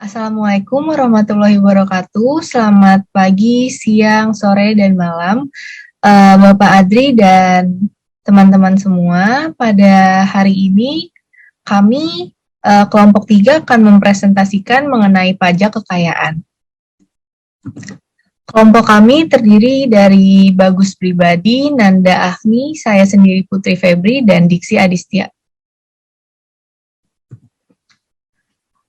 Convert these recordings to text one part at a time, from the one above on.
Assalamualaikum warahmatullahi wabarakatuh. Selamat pagi, siang, sore, dan malam, Bapak Adri dan teman-teman semua. Pada hari ini, kami kelompok 3 akan mempresentasikan mengenai pajak kekayaan. Kelompok kami terdiri dari Bagus Pribadi, Nanda Ahmi, saya sendiri Putri Febri, dan Diksi Adistia.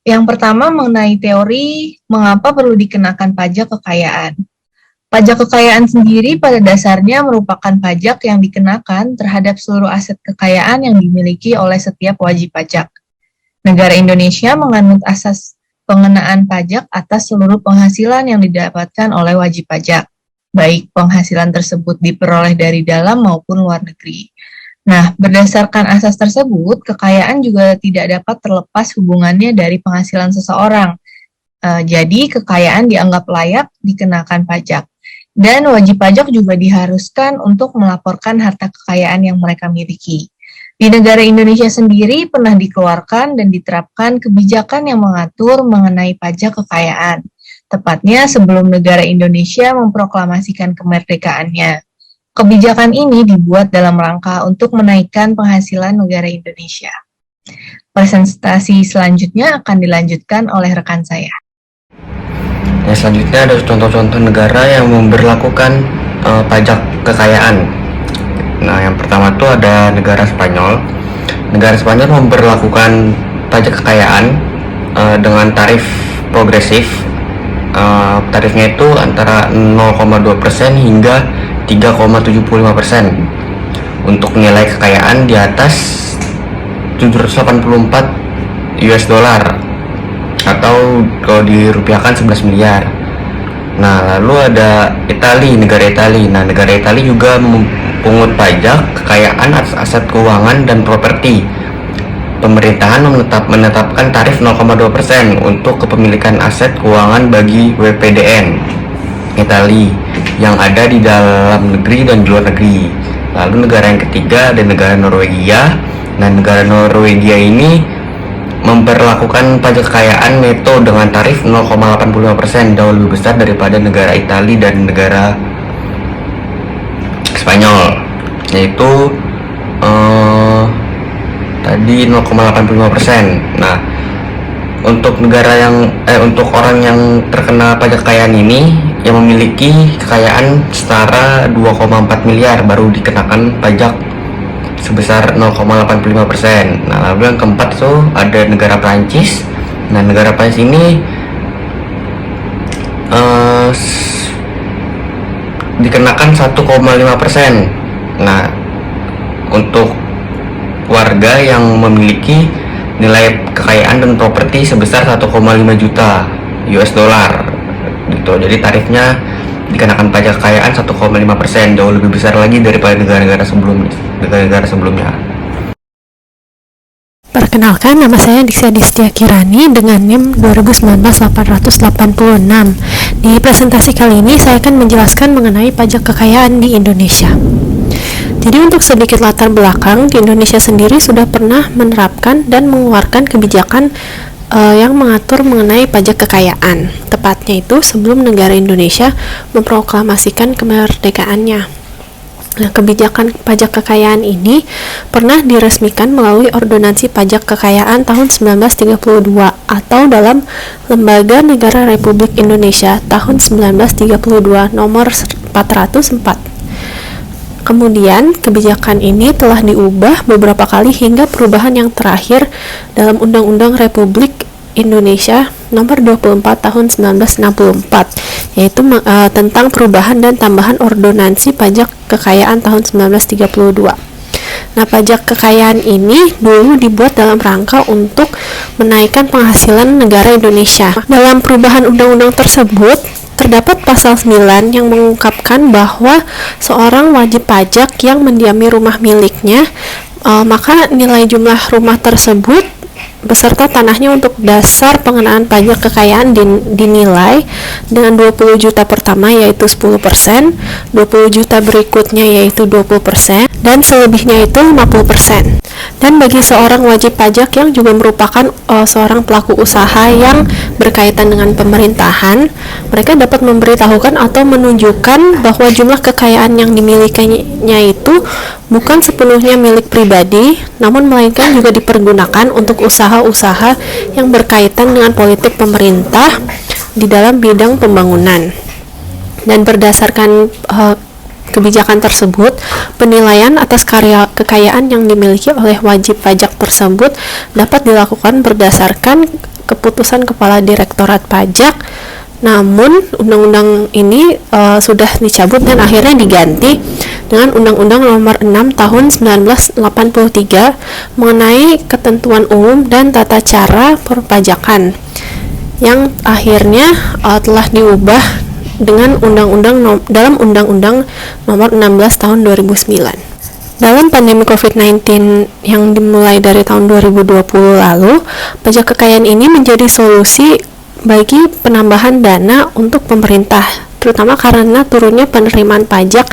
Yang pertama mengenai teori mengapa perlu dikenakan pajak kekayaan. Pajak kekayaan sendiri pada dasarnya merupakan pajak yang dikenakan terhadap seluruh aset kekayaan yang dimiliki oleh setiap wajib pajak. Negara Indonesia menganut asas pengenaan pajak atas seluruh penghasilan yang didapatkan oleh wajib pajak, baik penghasilan tersebut diperoleh dari dalam maupun luar negeri. Nah, berdasarkan asas tersebut, kekayaan juga tidak dapat terlepas hubungannya dari penghasilan seseorang. Jadi, kekayaan dianggap layak dikenakan pajak. Dan wajib pajak juga diharuskan untuk melaporkan harta kekayaan yang mereka miliki. Di negara Indonesia sendiri pernah dikeluarkan dan diterapkan kebijakan yang mengatur mengenai pajak kekayaan. Tepatnya sebelum negara Indonesia memproklamasikan kemerdekaannya. Kebijakan ini dibuat dalam rangka untuk menaikkan penghasilan negara Indonesia. Presentasi selanjutnya akan dilanjutkan oleh rekan saya. Selanjutnya ada contoh-contoh negara yang memberlakukan pajak kekayaan. Nah, yang pertama itu ada negara Spanyol. Negara Spanyol memberlakukan pajak kekayaan dengan tarif progresif. Tarifnya itu antara 0,2% hingga 3,75% untuk nilai kekayaan di atas 784 US dollar atau kalau dirupiahkan 11 miliar. Nah, lalu ada negara Italia. Nah, negara Italia juga memungut pajak kekayaan atas aset keuangan dan properti. Pemerintahan menetapkan tarif 0,2% untuk kepemilikan aset keuangan bagi WPDN Italia yang ada di dalam negeri dan di luar negeri. Lalu negara yang ketiga ada negara Norwegia. Nah, negara Norwegia ini memperlakukan pajak kekayaan neto dengan tarif 0,85%, jauh lebih besar daripada negara Italia dan negara Spanyol, yaitu tadi 0,85%. Nah, untuk untuk orang yang terkena pajak kekayaan ini yang memiliki kekayaan setara 2,4 miliar baru dikenakan pajak sebesar 0,85%. Nah, lalu yang keempat tuh ada negara Prancis. Nah, negara Prancis ini dikenakan 1,5%. Nah, untuk warga yang memiliki nilai kekayaan dan properti sebesar 1,5 juta US dollar gitu. Jadi tarifnya dikenakan pajak kekayaan 1,5%, jauh lebih besar lagi daripada negara-negara sebelumnya. Perkenalkan, nama saya Diksi Adistia Kirani dengan NIM 2019-886. Di presentasi kali ini saya akan menjelaskan mengenai pajak kekayaan di Indonesia. Jadi untuk sedikit latar belakang, di Indonesia sendiri sudah pernah menerapkan dan mengeluarkan kebijakan yang mengatur mengenai pajak kekayaan. Tepatnya itu sebelum negara Indonesia memproklamasikan kemerdekaannya. Nah, kebijakan pajak kekayaan ini pernah diresmikan melalui Ordonansi Pajak Kekayaan tahun 1932 atau dalam Lembaga Negara Republik Indonesia tahun 1932 nomor 404. Kemudian, kebijakan ini telah diubah beberapa kali hingga perubahan yang terakhir dalam Undang-Undang Republik Indonesia nomor 24 tahun 1964, yaitu tentang perubahan dan tambahan ordonansi pajak kekayaan tahun 1932. Nah, pajak kekayaan ini dulu dibuat dalam rangka untuk menaikkan penghasilan negara Indonesia. Dalam perubahan undang-undang tersebut, terdapat pasal 9 yang mengungkapkan bahwa seorang wajib pajak yang mendiami rumah miliknya, maka nilai jumlah rumah tersebut beserta tanahnya untuk dasar pengenaan pajak kekayaan dinilai dengan 20 juta pertama yaitu 10%, 20 juta berikutnya yaitu 20%, dan selebihnya itu 50%. Dan bagi seorang wajib pajak yang juga merupakan seorang pelaku usaha yang berkaitan dengan pemerintahan, mereka dapat memberitahukan atau menunjukkan bahwa jumlah kekayaan yang dimilikinya itu bukan sepenuhnya milik pribadi, namun melainkan juga dipergunakan untuk usaha-usaha yang berkaitan dengan politik pemerintah di dalam bidang pembangunan. Dan berdasarkan kebijakan tersebut, penilaian atas kekayaan yang dimiliki oleh wajib pajak tersebut dapat dilakukan berdasarkan keputusan Kepala Direktorat Pajak. Namun, undang-undang ini sudah dicabut dan akhirnya diganti dengan Undang-Undang Nomor 6 Tahun 1983 mengenai ketentuan umum dan tata cara perpajakan, yang akhirnya telah diubah dengan dalam Undang-Undang Nomor 16 Tahun 2009. Dalam pandemi COVID-19 yang dimulai dari tahun 2020 lalu, pajak kekayaan ini menjadi solusi bagi penambahan dana untuk pemerintah, terutama karena turunnya penerimaan pajak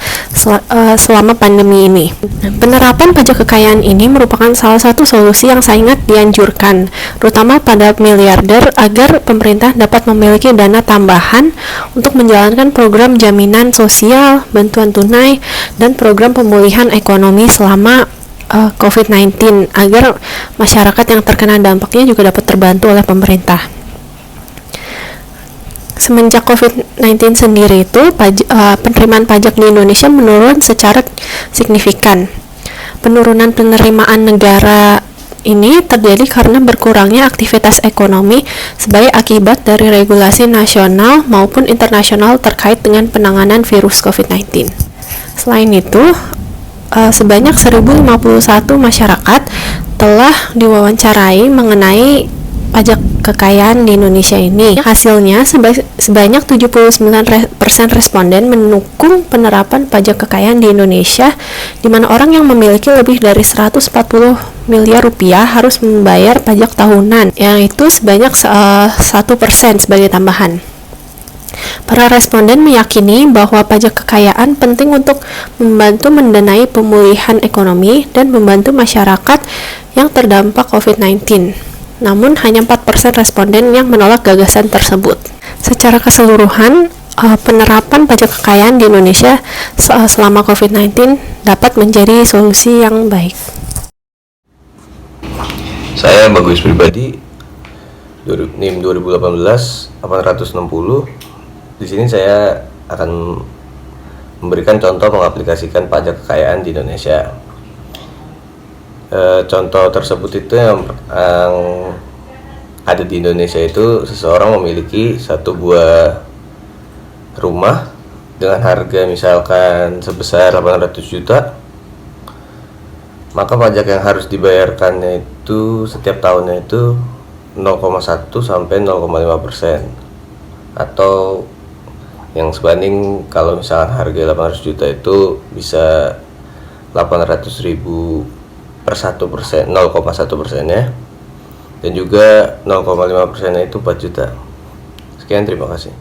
selama pandemi ini. Penerapan pajak kekayaan ini merupakan salah satu solusi yang sangat dianjurkan, terutama pada miliarder, agar pemerintah dapat memiliki dana tambahan untuk menjalankan program jaminan sosial, bantuan tunai, dan program pemulihan ekonomi selama COVID-19, agar masyarakat yang terkena dampaknya juga dapat terbantu oleh pemerintah. Semenjak COVID-19 sendiri itu, penerimaan pajak di Indonesia menurun secara signifikan. Penurunan penerimaan negara ini terjadi karena berkurangnya aktivitas ekonomi sebagai akibat dari regulasi nasional maupun internasional terkait dengan penanganan virus COVID-19. Selain itu, sebanyak 1051 masyarakat telah diwawancarai mengenai pajak kekayaan di Indonesia ini. Hasilnya, sebanyak 79% responden mendukung penerapan pajak kekayaan di Indonesia, di mana orang yang memiliki lebih dari 140 miliar rupiah harus membayar pajak tahunan, yang itu sebanyak 1% sebagai tambahan. Para responden meyakini bahwa pajak kekayaan penting untuk membantu mendanai pemulihan ekonomi dan membantu masyarakat yang terdampak COVID-19. Namun, hanya 4% responden yang menolak gagasan tersebut. Secara keseluruhan, penerapan pajak kekayaan di Indonesia selama COVID-19 dapat menjadi solusi yang baik. Saya Bagus pribadi, NIM 2018-860. Di sini saya akan memberikan contoh mengaplikasikan pajak kekayaan di Indonesia. Contoh tersebut itu yang ada di Indonesia itu, seseorang memiliki satu buah rumah dengan harga misalkan sebesar 800 juta, maka pajak yang harus dibayarkannya itu setiap tahunnya itu 0,1 sampai 0,5%, atau yang sebanding kalau misalkan harga 800 juta itu bisa 800.000 per 1%, 0,1% ya, dan juga 0,5% itu 4 juta. Sekian, terima kasih.